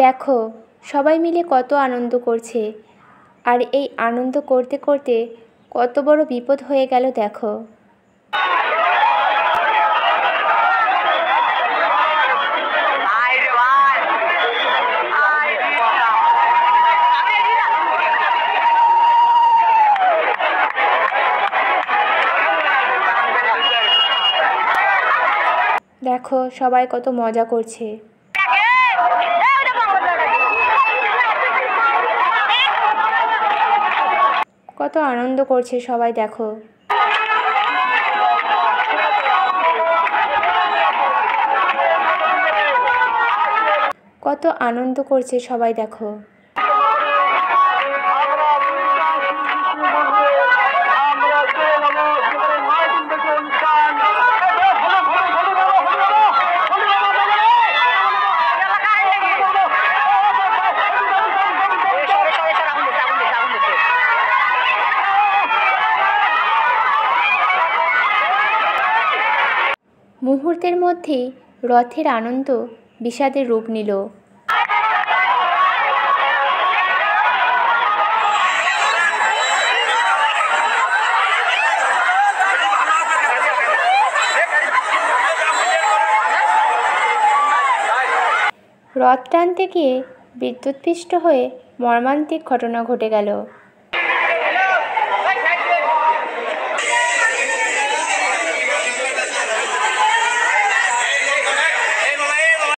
দেখো সবাই মিলে কত আনন্দ করছে, আর এই আনন্দ করতে করতে কত বড় বিপদ হয়ে গেল দেখো। দেখো সবাই কত মজা করছে। কত আনন্দ করছে সবাই দেখো। কত আনন্দ করছে সবাই দেখো। মুহূর্তের মধ্যেই রথের আনন্দ বিষাদের রূপ নিল। রথ টানতে গিয়ে বিদ্যুৎস্পৃষ্ট হয়ে মর্মান্তিক ঘটনা ঘটে গেল।